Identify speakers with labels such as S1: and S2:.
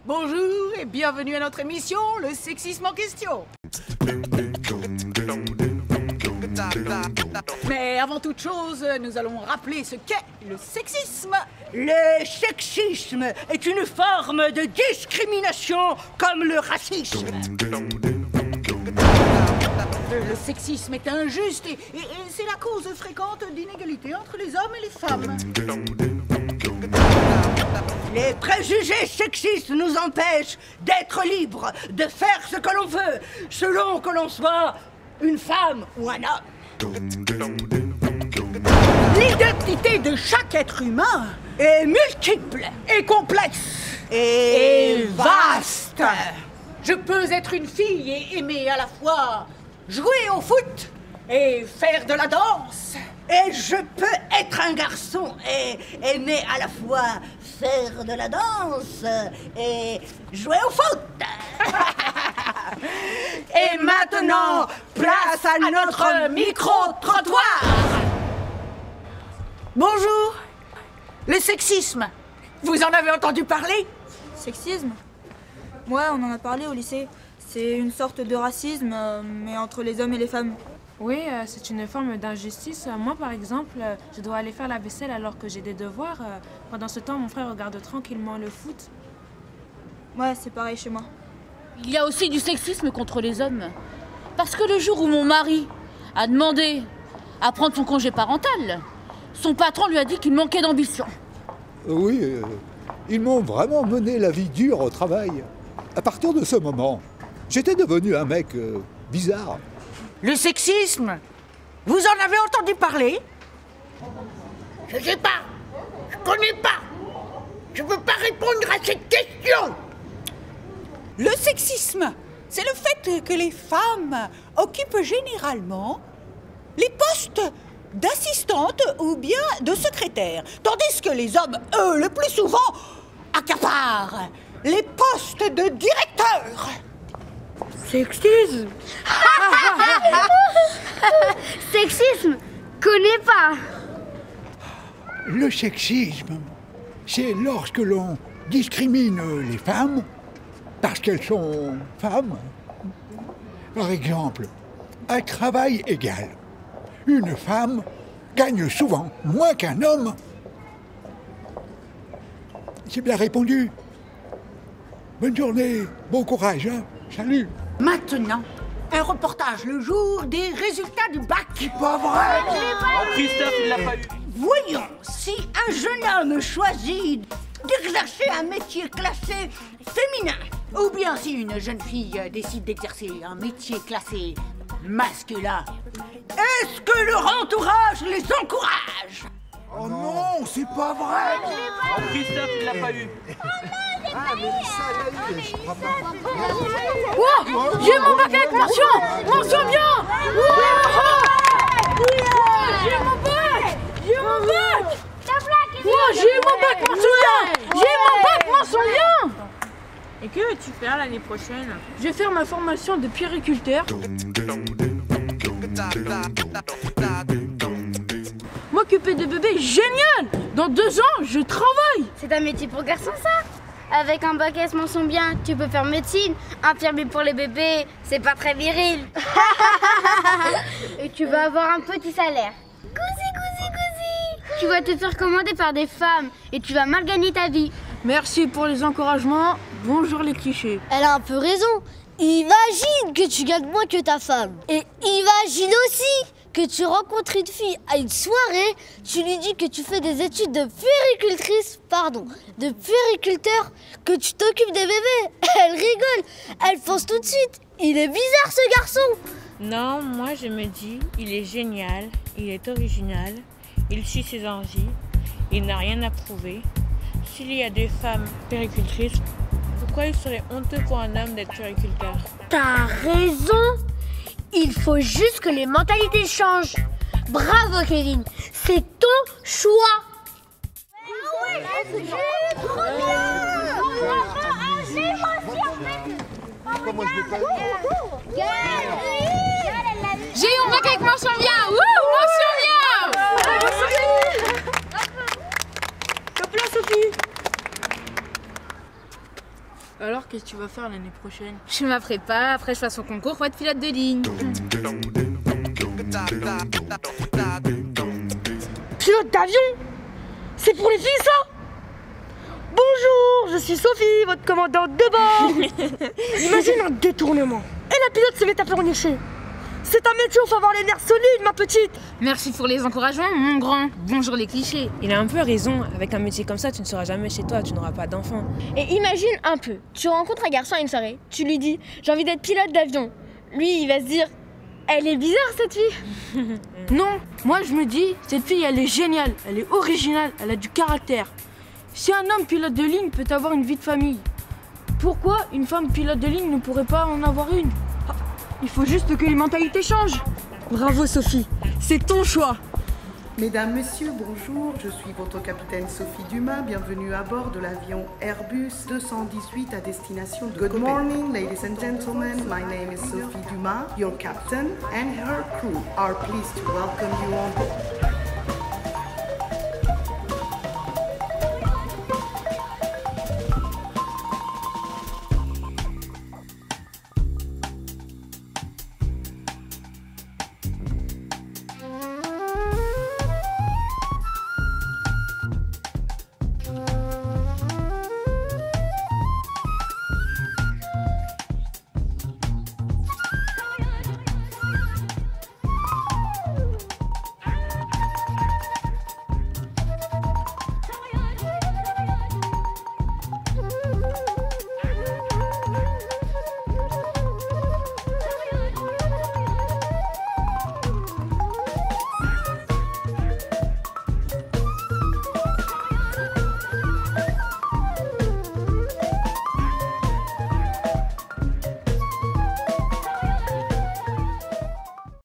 S1: Bonjour et bienvenue à notre émission, le sexisme en question. Mais avant toute chose, nous allons rappeler ce qu'est le sexisme.
S2: Le sexisme est une forme de discrimination comme le racisme.
S1: Le sexisme est injuste et c'est la cause fréquente d'inégalités entre les hommes et les femmes.
S2: Les préjugés sexistes nous empêchent d'être libres, de faire ce que l'on veut, selon que l'on soit une femme ou un homme.
S1: L'identité de chaque être humain
S2: est multiple,
S1: et complexe
S2: et vaste.
S1: Je peux être une fille et aimer à la fois jouer au foot et faire de la danse.
S2: Et je peux être un garçon et aimer à la fois faire de la danse et jouer au foot. Et maintenant, place à notre micro-trottoir.
S1: Bonjour. Le sexisme, vous en avez entendu parler?
S3: Sexisme? Ouais, on en a parlé au lycée. C'est une sorte de racisme, mais entre les hommes et les femmes.
S4: Oui, c'est une forme d'injustice. Moi, par exemple, je dois aller faire la vaisselle alors que j'ai des devoirs. Pendant ce temps, mon frère regarde tranquillement le foot.
S3: Ouais, c'est pareil chez moi.
S5: Il y a aussi du sexisme contre les hommes. Parce que le jour où mon mari a demandé à prendre son congé parental, son patron lui a dit qu'il manquait d'ambition.
S6: Oui, ils m'ont vraiment mené la vie dure au travail. À partir de ce moment, j'étais devenu un mec bizarre.
S1: Le sexisme, vous en avez entendu parler?
S2: Je sais pas, je connais pas, je peux pas répondre à cette question.
S7: Le sexisme, c'est le fait que les femmes occupent généralement les postes d'assistante ou bien de secrétaire, tandis que les hommes, eux, le plus souvent, accaparent les postes de directeur.
S2: Sexisme.
S8: Sexisme, connais pas.
S9: Le sexisme, c'est lorsque l'on discrimine les femmes parce qu'elles sont femmes. Par exemple, à travail égal, une femme gagne souvent moins qu'un homme. C'est bien répondu. Bonne journée, bon courage, hein. Salut.
S1: Maintenant, un reportage le jour des résultats du bac.
S2: C'est pas vrai.
S10: Christophe, il l'a pas eu.
S2: Voyons, si un jeune homme choisit d'exercer un métier classé féminin,
S1: Ou bien si une jeune fille décide d'exercer un métier classé masculin,
S2: est-ce que leur entourage les encourage?
S9: Oh non, c'est pas vrai.
S10: Christophe, il l'a pas eu.
S6: Ah, mais ça, là, je crois pas.
S5: Wow, j'ai eu mon bac avec mention. Mention bien. Wow, j'ai eu mon bac. J'ai eu mon bac. Wow, j'ai eu mon bac mention bien. J'ai eu mon bac mention bien.
S4: Et que veux-tu faire l'année prochaine? Je vais faire ma formation de puériculteur. M'occuper de bébés, génial! Dans 2 ans, je travaille!
S8: C'est un métier pour garçon, ça? Avec un bac S mention bien, tu peux faire médecine. Infirmier pour les bébés, c'est pas très viril. Et tu vas avoir un petit salaire. Cousi. Tu vas te faire commander par des femmes et tu vas mal gagner ta vie.
S4: Merci pour les encouragements. Bonjour les clichés.
S11: Elle a un peu raison. Imagine que tu gagnes moins que ta femme. Et imagine aussi que tu rencontres une fille à une soirée, tu lui dis que tu fais des études de puériculteur, que tu t'occupes des bébés. Elle rigole, elle pense tout de suite. Il est bizarre ce garçon.
S4: Non, moi je me dis, il est génial, il est original, il suit ses envies, il n'a rien à prouver. S'il y a des femmes puéricultrices, pourquoi il serait honteux pour un homme d'être puériculteur?
S8: T'as raison. Il faut juste que les mentalités changent. Bravo Kevin, c'est ton choix.
S5: J'ai eu mon bac avec mention bien. Wouh, mention bien.
S3: Applaudissements, Sophie.
S4: Alors, qu'est-ce que tu vas faire l'année prochaine?
S12: Je m'apprépare, après je fasse mon concours pour être pilote de ligne.
S3: Pilote d'avion? C'est pour les filles, ça? Bonjour, je suis Sophie, votre commandante de bord. Imagine un détournement. Et la pilote se met à pleurnicher. C'est un métier où faut avoir les nerfs solides, ma petite.
S12: Merci pour les encouragements, mon grand. Bonjour les clichés.
S13: Il a un peu raison. Avec un métier comme ça, tu ne seras jamais chez toi, tu n'auras pas d'enfant.
S11: Et imagine un peu, tu rencontres un garçon à une soirée, tu lui dis « j'ai envie d'être pilote d'avion ». Lui, il va se dire « elle est bizarre cette fille ».
S3: Non, moi je me dis, cette fille elle est géniale, elle est originale, elle a du caractère. Si un homme pilote de ligne peut avoir une vie de famille, pourquoi une femme pilote de ligne ne pourrait pas en avoir une? Il faut juste que les mentalités changent. Bravo Sophie, c'est ton choix.
S14: Mesdames, Messieurs, bonjour, je suis votre capitaine Sophie Dumas, bienvenue à bord de l'avion Airbus 218 à destination de Good morning, ladies and gentlemen, my name is Sophie Dumas, your captain and her crew are pleased to welcome you on board.